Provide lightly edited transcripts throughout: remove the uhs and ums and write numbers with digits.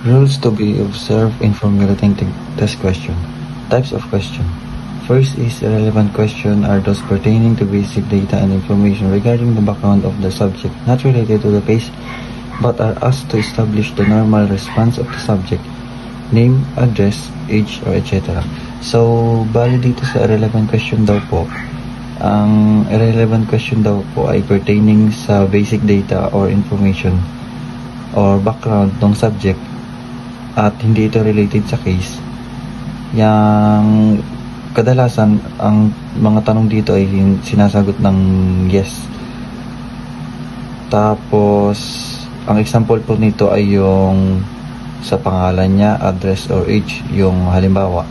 Rules to be observed in formulating test question. Types of question. First is irrelevant question are those pertaining to basic data and information regarding the background of the subject, not related to the case, but are asked to establish the normal response of the subject, name, address, age, or etc. So, bali dito sa irrelevant question daw po, ang irrelevant question daw po ay pertaining sa basic data or information or background ng subject at hindi ito related sa case. Yang kadalasan ang mga tanong dito ay sinasagot ng yes. Tapos ang example po nito ay yung sa pangalan niya, address or age. Yung halimbawa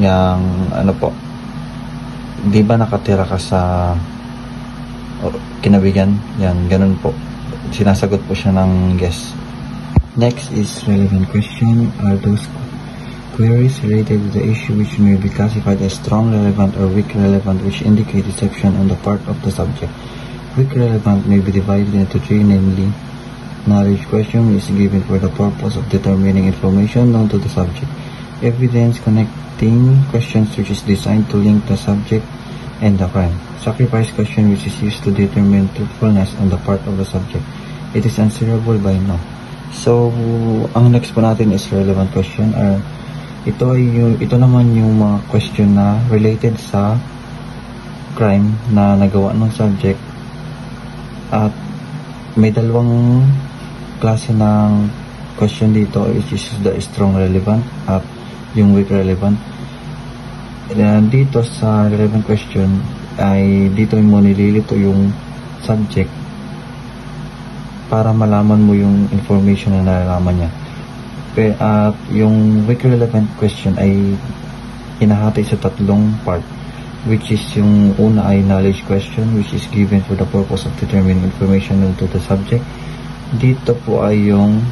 yang ano po, di ba nakatira ka sa Kinabigan? Yan, ganun po. Sinasagot po siya ng yes. Next is relevant question are those queries related to the issue which may be classified as strong relevant or weak relevant, which indicate deception on the part of the subject. Weak relevant may be divided into three, namely knowledge question is given for the purpose of determining information known to the subject. Evidence connecting questions which is designed to link the subject and the crime. Sacrifice question which is used to determine truthfulness on the part of the subject. It is answerable by no. So, ang next po natin is relevant question. Ito naman yung mga question na related sa crime na nagawa ng subject. At may dalawang klase ng question dito, which is the strong relevant at yung weak relevant. And dito sa relevant question ay dito mo nililito yung subject para malaman mo yung information na nalalaman niya. At yung weak relevant question ay hinahati sa tatlong part, which is yung una ay knowledge question, which is given for the purpose of determining information known to the subject. Dito po ay yung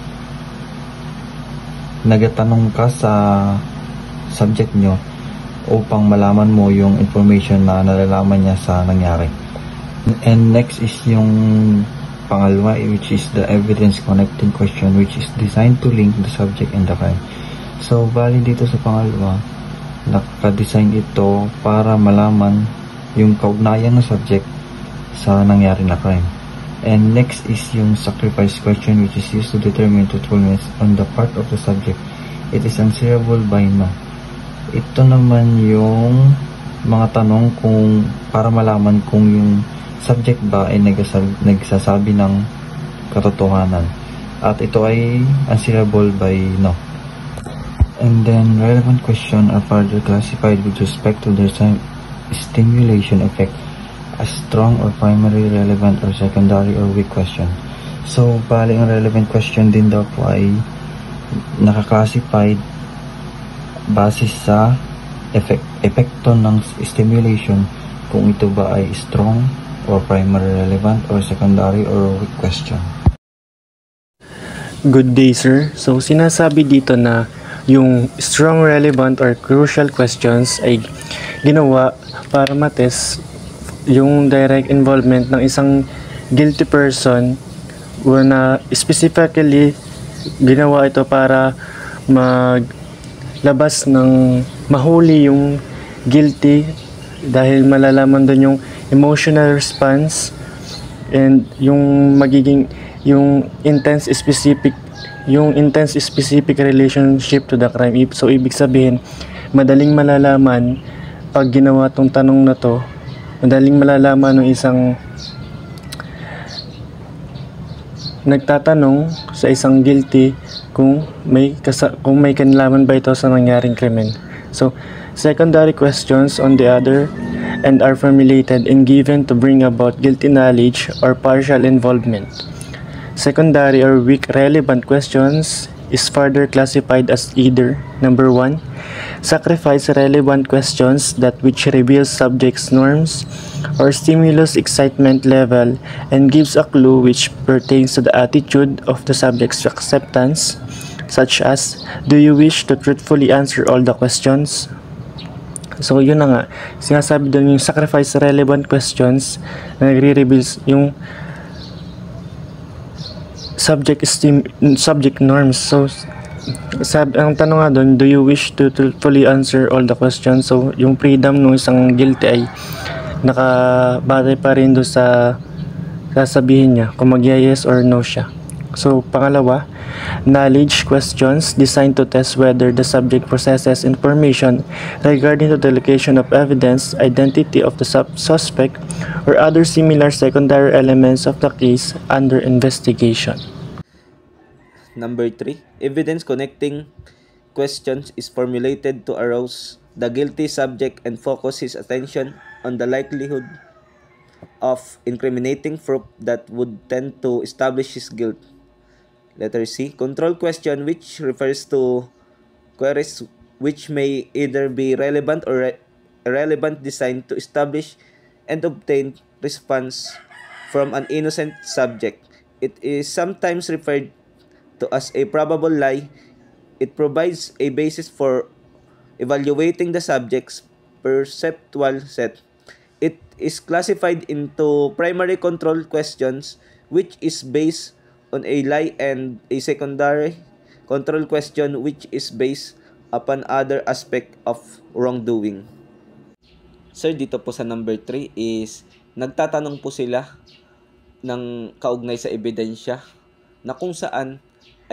nagatanong ka sa subject nyo upang malaman mo yung information na nalalaman niya sa nangyari. And next is yung pangalawa, which is the evidence connecting question, which is designed to link the subject and the crime. So, bali dito sa pangalawa, naka-design ito para malaman yung kaugnayan ng subject sa nangyari na crime. And next is yung sacrifice question, which is used to determine truthfulness on the part of the subject. It is answerable by no. Ito naman yung mga tanong kung para malaman kung yung subject ba ay nagsasabi ng katotohanan. At ito ay answerable by no. And then relevant question are further classified with respect to their stimulation effect as strong or primary relevant or secondary or weak question. So, bali ang relevant question din daw po ay nakaklassified base sa epekto ng stimulation, kung ito ba ay strong or primary relevant or secondary or weak question. Good day, sir. So, sinasabi dito na yung strong relevant or crucial questions ay ginawa para matest yung direct involvement ng isang guilty person, na specifically ginawa ito para maglabas ng mahuli yung guilty dahil malalaman doon yung emotional response and yung magiging yung intense specific relationship to the crime. So ibig sabihin, madaling malalaman pag ginawa tong tanong na to, madaling malalaman ng isang nagtatanong sa isang guilty kung may kinalaman ba ito sa nangyaring krimen. So, secondary questions on the other end are formulated and given to bring about guilty knowledge or partial involvement. Secondary or weak relevant questions is further classified as either number 1, sacrifice relevant questions that which reveals subject's norms or stimulus excitement level and gives a clue which pertains to the attitude of the subject's acceptance, such as, do you wish to truthfully answer all the questions? So yun na nga, sinasabi doon yung sacrifice relevant questions na nagre-reveals yung subject norms. So ang tanong nga doon, do you wish to fully answer all the questions? So, yung freedom ng isang guilty ay nakabatay pa rin doon sa sasabihin niya kung mag-yes or no siya. So, pangalawa, knowledge questions designed to test whether the subject possesses information regarding to the location of evidence, identity of the suspect, or other similar secondary elements of the case under investigation. Number 3, evidence connecting questions is formulated to arouse the guilty subject and focus his attention on the likelihood of incriminating proof that would tend to establish his guilt. Letter C, control question, which refers to queries which may either be relevant or irrelevant, designed to establish and obtain response from an innocent subject. It is sometimes referred to as a probable lie. It provides a basis for evaluating the subject's perceptual set. It is classified into primary control questions, which is based on a lie, and a secondary control question, which is based upon other aspect of wrongdoing. Sir, dito po sa number 3 is nagtatanong po sila ng kaugnay sa ebidensya na kung saan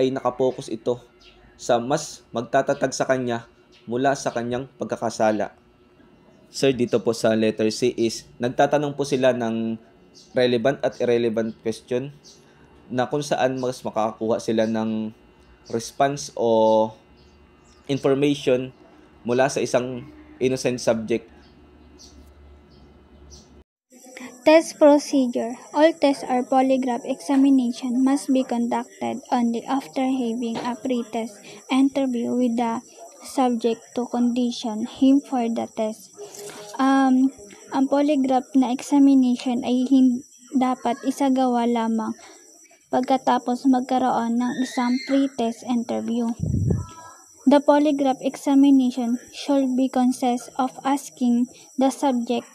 ay nakapokus ito sa mas magtatatag sa kanya mula sa kanyang pagkakasala. Sir, dito po sa letter C is nagtatanong po sila ng relevant at irrelevant question na kung saan mas makakakuha sila ng response o information mula sa isang innocent subject. Test procedure. All tests or polygraph examination must be conducted only after having a pre-test interview with the subject to condition him for the test. Ang polygraph na examination ay dapat isagawa lamang pagkatapos magkaroon ng isang pre-test interview. The polygraph examination should be consist of asking the subject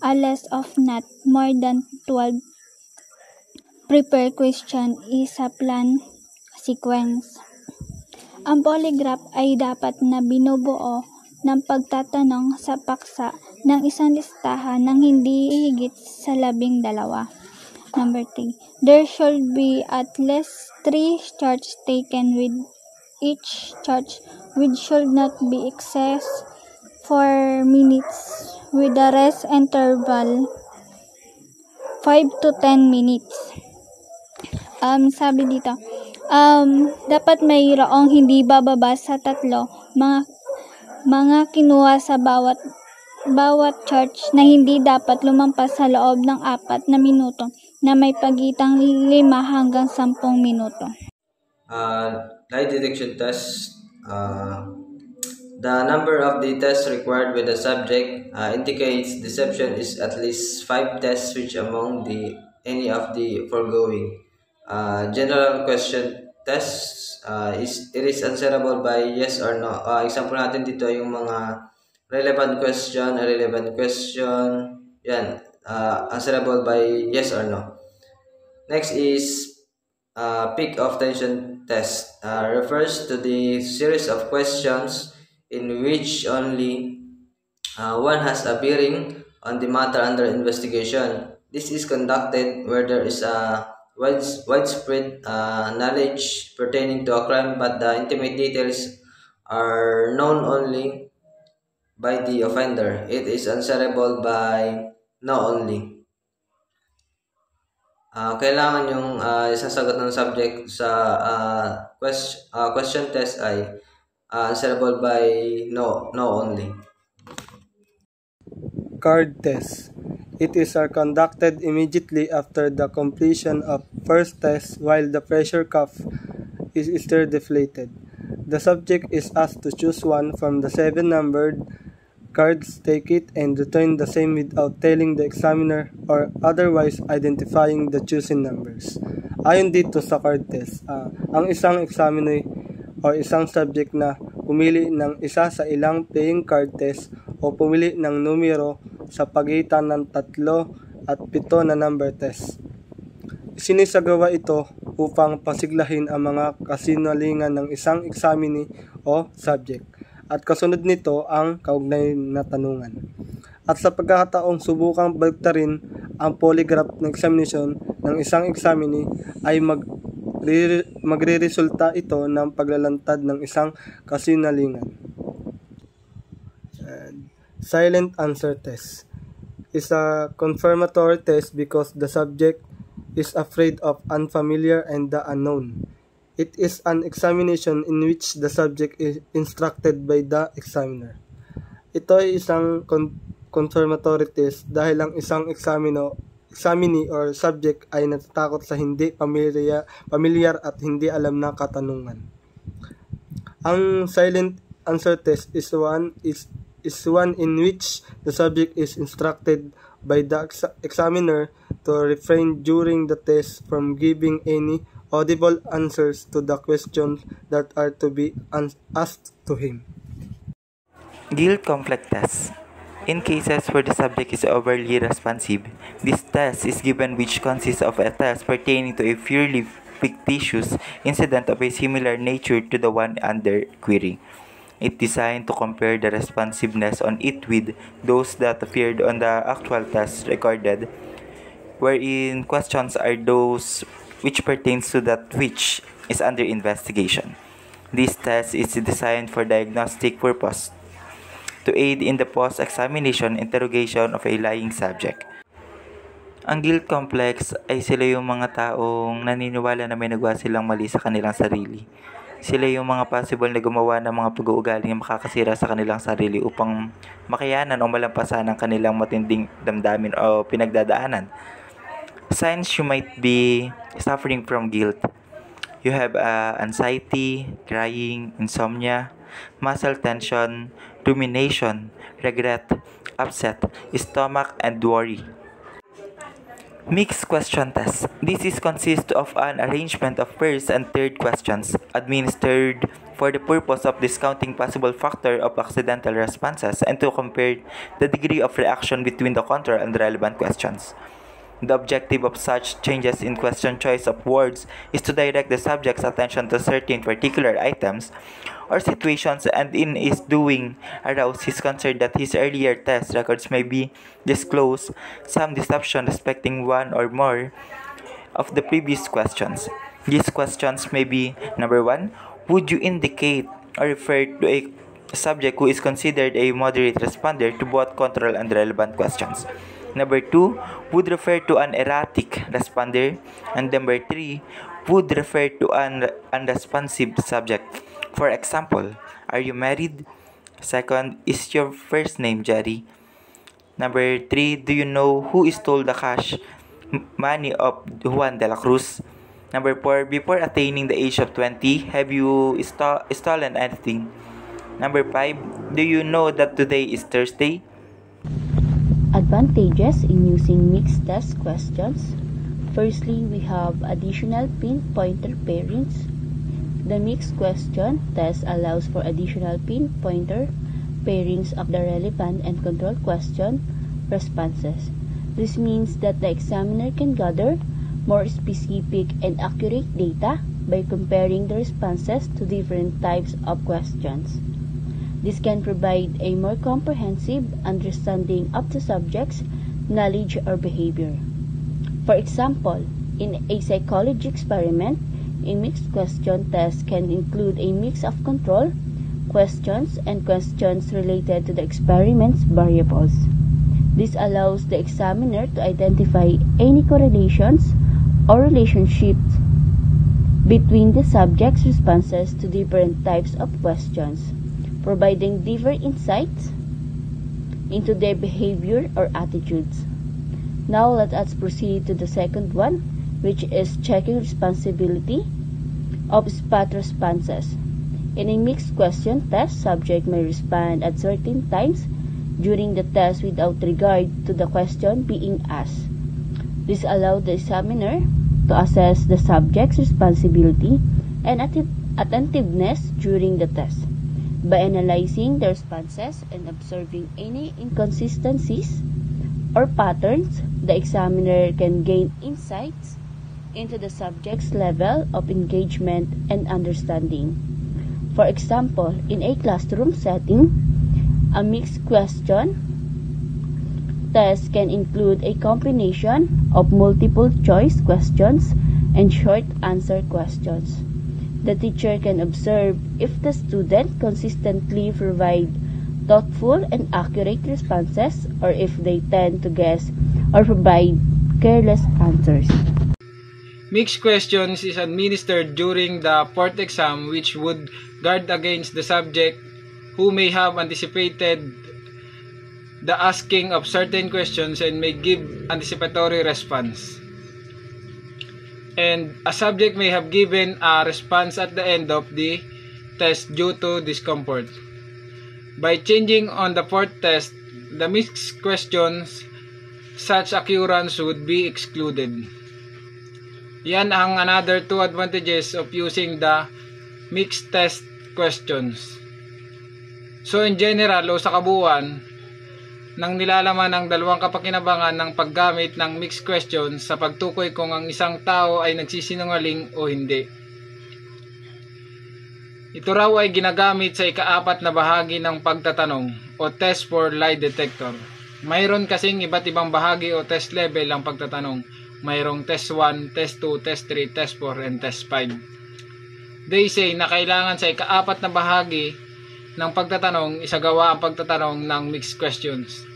a list of not more than 12 prepared question is a plan sequence. Ang polygraph ay dapat na binubuo ng pagtatanong sa paksa ng isang listahan ng hindi higit sa 12. Number 3, there should be at least 3 charges taken with each charge, which should not be excess 4 minutes, with the rest interval 5 to 10 minutes. Sabi dito, dapat mayroong hindi bababa sa 3 mga kinuha sa bawat charge na hindi dapat lumampas sa loob ng 4 na minuto na may pagitang 5 hanggang 10 minuto. Lie detection test. The number of the tests required with the subject indicates deception is at least 5 tests, which among any of the foregoing. General question tests, it is answerable by yes or no. Example natin dito yung mga relevant question, irrelevant question, yan, answerable by yes or no. Next is peak of tension test. Refers to the series of questions in which only one has a bearing on the matter under investigation. This is conducted where there is a widespread knowledge pertaining to a crime, but the intimate details are known only by the offender. It is answerable by no only. Kailangan yung isasagot ng subject sa question test ay answerable by no only. Card test. It is conducted immediately after the completion of first test while the pressure cuff is still deflated. The subject is asked to choose one from the 7 numbered cards, take it, and return the same without telling the examiner or otherwise identifying the chosen numbers. Ayon dito sa card test, ang isang examiner o isang subject na pumili ng isa sa ilang playing card test o pumili ng numero sa pagitan ng 3 at 7 na number test. Sinisagawa ito upang pasiglahin ang mga kasinungalingan ng isang examinee o subject. At kasunod nito ang kaugnay na tanungan. At sa pagkakataong subukang baliktarin ang polygraph ng examination ng isang examinee ay magre-resulta ito ng paglalantad ng isang kasinungalingan. Silent answer test is a confirmatory test because the subject is afraid of unfamiliar and the unknown. It is an examination in which the subject is instructed by the examiner. Ito ay isang confirmatory test dahil ang isang examinee or subject ay natatakot sa hindi pamilyar at hindi alam na katanungan. Ang silent answer test is one in which the subject is instructed by the examiner to refrain during the test from giving any audible answers to the questions that are to be asked to him. Guilt conflict test. In cases where the subject is overly responsive, this test is given, which consists of a test pertaining to a purely fictitious incident of a similar nature to the one under query. It designed to compare the responsiveness on it with those that appeared on the actual test recorded, wherein questions are those which pertains to that which is under investigation. This test is designed for diagnostic purpose to aid in the post-examination interrogation of a lying subject. Ang guilt complex ay sila yung mga taong naniniwala na may nagawa silang mali sa kanilang sarili. Sila yung mga possible na gumawa ng mga pag-uugali na makakasira sa kanilang sarili upang makayanan o malampasan ang kanilang matinding damdamin o pinagdadaanan. Signs you might be suffering from guilt. You have anxiety, crying, insomnia, muscle tension, rumination, regret, upset, stomach, and worry. Mixed question test. This consists of an arrangement of first and third questions administered for the purpose of discounting possible factor of accidental responses and to compare the degree of reaction between the control and relevant questions. The objective of such changes in question choice of words is to direct the subject's attention to certain particular items or situations, and in his doing arouse his concern that his earlier test records may be disclose some deception respecting one or more of the previous questions. These questions may be: number 1, would you indicate or refer to a subject who is considered a moderate responder to both control and relevant questions? Number 2, would refer to an erratic responder. And number 3, would refer to an unresponsive subject. For example, are you married? Second, is your first name Jerry? Number 3, do you know who stole the cash money of Juan de la Cruz? Number 4, before attaining the age of 20, have you stolen anything? Number 5, do you know that today is Thursday? Advantages in using mixed test questions. Firstly, we have additional pinpointer pairings. The mixed question test allows for additional pinpointer pairings of the relevant and control question responses. This means that the examiner can gather more specific and accurate data by comparing the responses to different types of questions. This can provide a more comprehensive understanding of the subject's knowledge or behavior. For example, in a psychology experiment, a mixed question test can include a mix of control questions and questions related to the experiment's variables. This allows the examiner to identify any correlations or relationships between the subject's responses to different types of questions, providing deeper insights into their behavior or attitudes. Now let us proceed to the second one, which is checking responsibility of spot responses. In a mixed question test, subject may respond at certain times during the test without regard to the question being asked. This allows the examiner to assess the subject's responsibility and attentiveness during the test. By analyzing the responses and observing any inconsistencies or patterns, the examiner can gain insights into the subject's level of engagement and understanding. For example, in a classroom setting, a mixed question test can include a combination of multiple choice questions and short answer questions. The teacher can observe if the student consistently provide thoughtful and accurate responses or if they tend to guess or provide careless answers. Mixed questions is administered during the fourth exam, which would guard against the subject who may have anticipated the asking of certain questions and may give anticipatory response. And a subject may have given a response at the end of the test due to discomfort. By changing on the fourth test, the mixed questions, such occurrence would be excluded. Yan ang another two advantages of using the mixed test questions. So in general o sa kabuuan, nang nilalaman ng dalawang kapakinabangan ng paggamit ng mixed questions sa pagtukoy kung ang isang tao ay nagsisinungaling o hindi. Ito raw ay ginagamit sa ika-4 na bahagi ng pagtatanong o test for lie detector. Mayroon kasing iba't ibang bahagi o test level ang pagtatanong. Mayroong test 1, test 2, test 3, test 4, and test 5. They say na kailangan sa ika-4 na bahagi ng pagtatanong, isagawa ang pagtatanong ng mixed questions.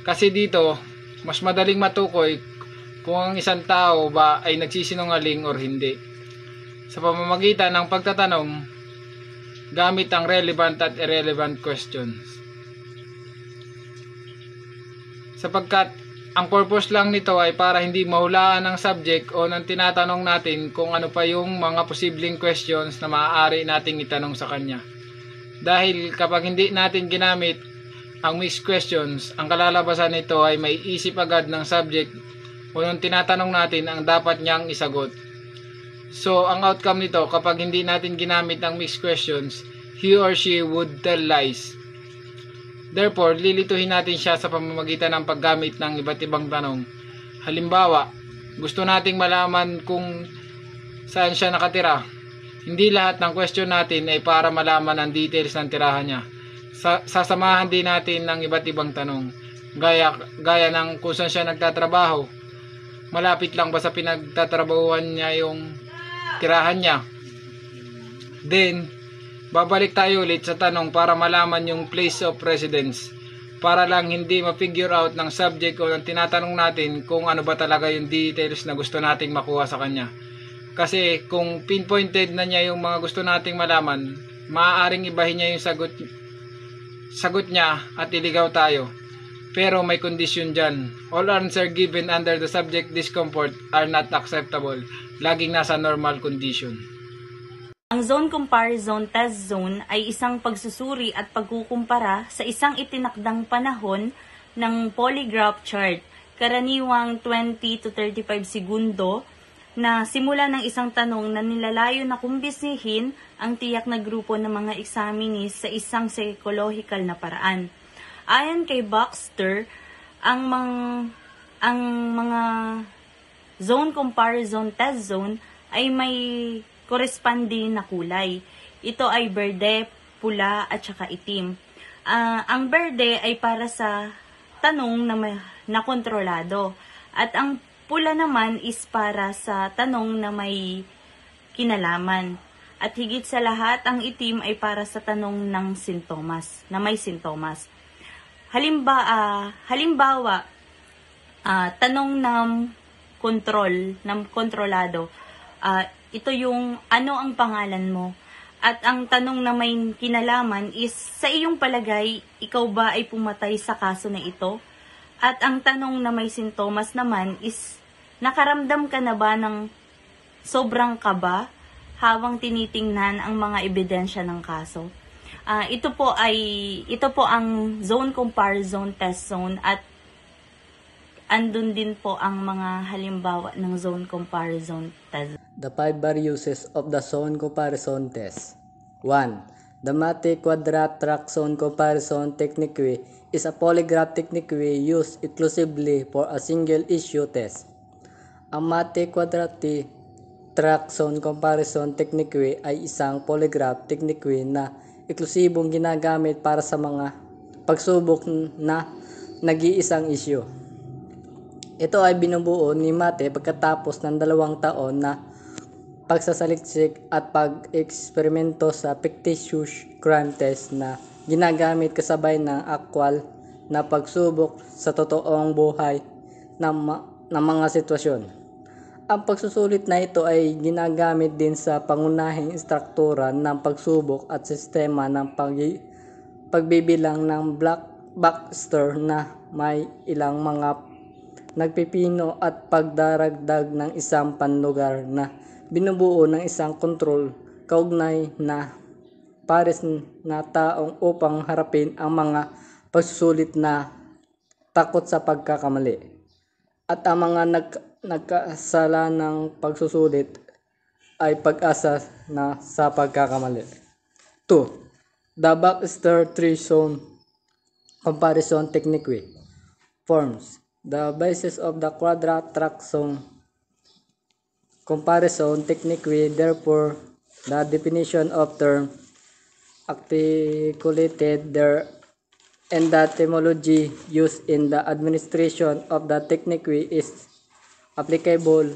Kasi dito, mas madaling matukoy kung ang isang tao ba ay nagsisinungaling or hindi. Sa pamamagitan ng pagtatanong, gamit ang relevant at irrelevant questions. Sapagkat ang purpose lang nito ay para hindi mahulaan ng subject o ng tinatanong natin kung ano pa yung mga posibleng questions na maaari nating itanong sa kanya. Dahil kapag hindi natin ginamit ang mixed questions, ang kalalabasan nito ay may isip agad ng subject o yung tinatanong natin ang dapat niyang isagot. So, ang outcome nito, kapag hindi natin ginamit ang mixed questions, he or she would tell lies. Therefore, lilituhin natin siya sa pamamagitan ng paggamit ng iba't ibang tanong. Halimbawa, gusto nating malaman kung saan siya nakatira. Hindi lahat ng question natin ay para malaman ang details ng tirahan niya. Sasamahan din natin ng iba't ibang tanong. Gaya ng kung saan siya nagtatrabaho. Malapit lang ba sa pinagtatrabahuan niya yung tirahan niya? Then, babalik tayo ulit sa tanong para malaman yung place of residence. Para lang hindi ma-figure out ng subject o ng tinatanong natin kung ano ba talaga yung details na gusto nating makuha sa kanya. Kasi kung pinpointed na niya yung mga gusto nating malaman, maaaring ibahin niya yung sagot niya at iligaw tayo. Pero may condition dyan. All answers given under the subject discomfort are not acceptable. Laging nasa normal condition. Ang zone comparison test zone ay isang pagsusuri at pagkukumpara sa isang itinakdang panahon ng polygraph chart, karaniwang 20 to 35 segundo, na simula ng isang tanong na nilalayo na kumbisihin ang tiyak na grupo ng mga examinees sa isang psychological na paraan. Ayon kay Baxter, ang mga zone comparison test zone ay may corresponding na kulay. Ito ay berde, pula at saka itim. Ang berde ay para sa tanong na kontrolado at ang pula naman is para sa tanong na may kinalaman. At higit sa lahat, ang itim ay para sa tanong ng sintomas, na may sintomas. Halimbawa, tanong ng kontrolado. Ito yung ano ang pangalan mo. At ang tanong na may kinalaman is, sa iyong palagay, ikaw ba ay pumatay sa kaso na ito? At ang tanong na may sintomas naman is, nakaramdam ka na ba ng sobrang kaba habang tinitingnan ang mga ebidensya ng kaso? Ito po ang zone comparison test zone at andun din po ang mga halimbawa ng zone comparison test. The 5 uses of the zone comparison test. 1. The Mate Quadrat-Track Zone Comparison Technique is a polygraph technique used exclusively for a single issue test. Ang Mate track zone comparison technique ay isang polygraph technique na eksklusibong ginagamit para sa mga pagsubok na nag-iisang issue. Ito ay binubuo ni Mate pagkatapos ng 2 taon na pagsasaliksik at pag-eksperimento sa fictitious crime test na ginagamit kasabay ng aktwal na pagsubok sa totoong buhay ng mga sitwasyon. Ang pagsusulit na ito ay ginagamit din sa pangunahing struktura ng pagsubok at sistema ng pagbibilang ng black Baxter na may ilang mga nagpipino at pagdaragdag ng isang panlugar na binubuo ng isang kontrol kaugnay na pares na taong upang harapin ang mga pagsusulit na takot sa pagkakamali at ang mga nagkasala ng pagsusulit ay pag-asa na sa pagkakamali. 2. The Baxter Three-Zone Comparison Technique forms the basis of the quadrat track zone comparison technique. Therefore, the definition of term articulated there and the terminology used in the administration of the technique is applicable.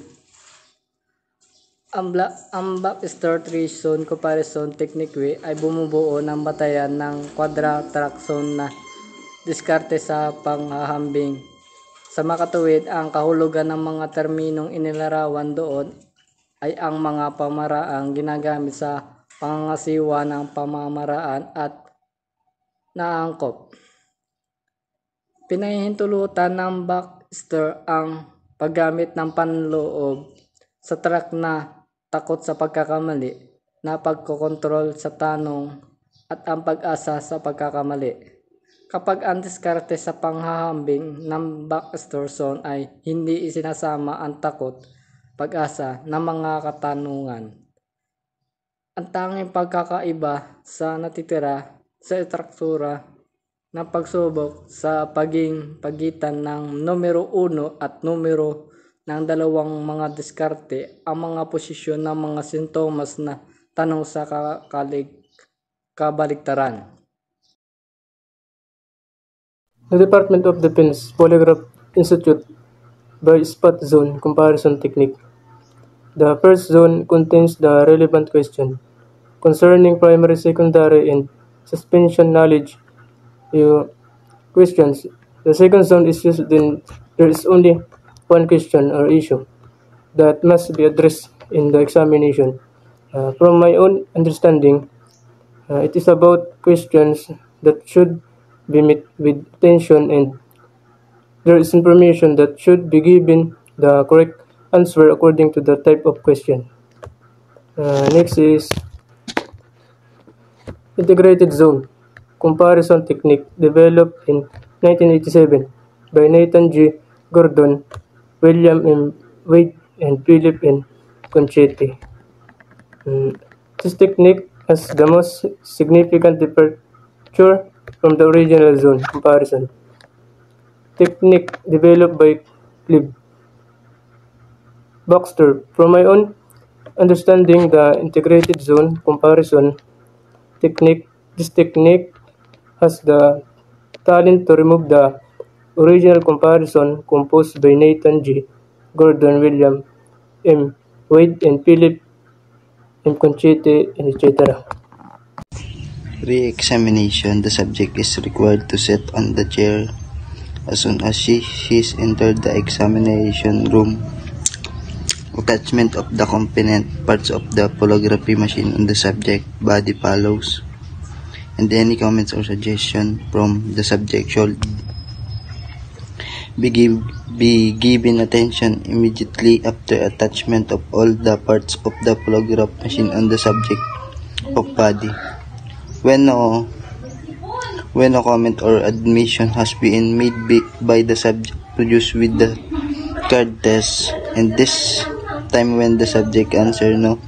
Ang Baxter Three-Zone Comparison Technique ay bumubuo ng batayan ng quadrat track zone na diskarte sa panghahambing. Sa makatuwid, ang kahulugan ng mga terminong inilarawan doon ay ang mga pamaraang ginagamit sa pangangasiwa ng pamamaraan at naangkop. Pinahihintulutan ng Baxter ang paggamit ng panloob sa track na takot sa pagkakamali, na pagkokontrol sa tanong at ang pag-asa sa pagkakamali. Kapag ang diskarte sa panghahambing ng Baxter zone ay hindi isinasama ang takot, pag-asa ng mga katanungan. Ang tanging pagkakaiba sa natitira sa struktura ng pagsubok sa pagitan ng numero 1 at numero ng dalawang mga diskarte ang mga posisyon ng mga sintomas na tanong sa kabaligtaran. The Department of Defense Polygraph Institute by Spot Zone Comparison Technique. The first zone contains the relevant question concerning primary, secondary, and suspension knowledge questions. The second zone is used when there is only one question or issue that must be addressed in the examination. From my own understanding, it is about questions that should be met with attention and there is information that should be given the correct answer according to the type of question. Next is Integrated Zone Comparison Technique, developed in 1987 by Nathan G. Gordon, William M. Wade, and Philip N. Conchetti. This technique has the most significant departure from the original zone comparison technique developed by Clive Baxter. From my own understanding, the integrated zone comparison technique, this technique has the talent to remove the original comparison composed by Nathan G. Gordon, William M. Wade, and Philip M. Conchetti, etc. Re-examination. The subject is required to sit on the chair as soon as she's entered the examination room. Attachment of the component parts of the polygraphy machine on the subject body follows, and any comments or suggestion from the subject should be given attention immediately after attachment of all the parts of the polygraph machine on the subject of body. When no comment or admission has been made by the subject produced with the card test, and this time when the subject answer no,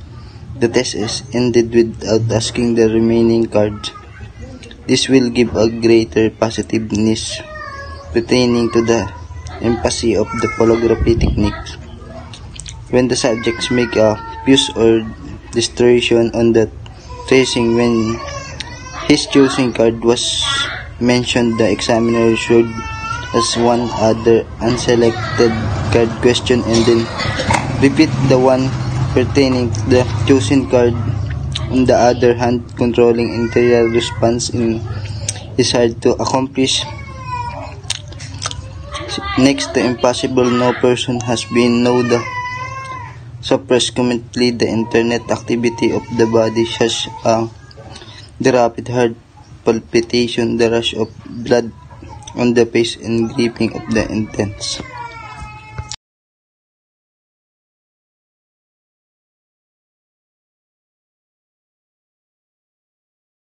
the test is ended without asking the remaining cards. This will give a greater positiveness pertaining to the emphasis of the polygraphy techniques. When the subjects make a abuse or distortion on the tracing. When his choosing card was mentioned, the examiner should as one other unselected card question and then repeat the one pertaining to the chosen card. On the other hand, controlling interior response is hard to accomplish. Next to impossible, no person has been known to suppress completely the internet activity of the body, such as the rapid heart palpitation, the rush of blood on the face, and gripping of the intents.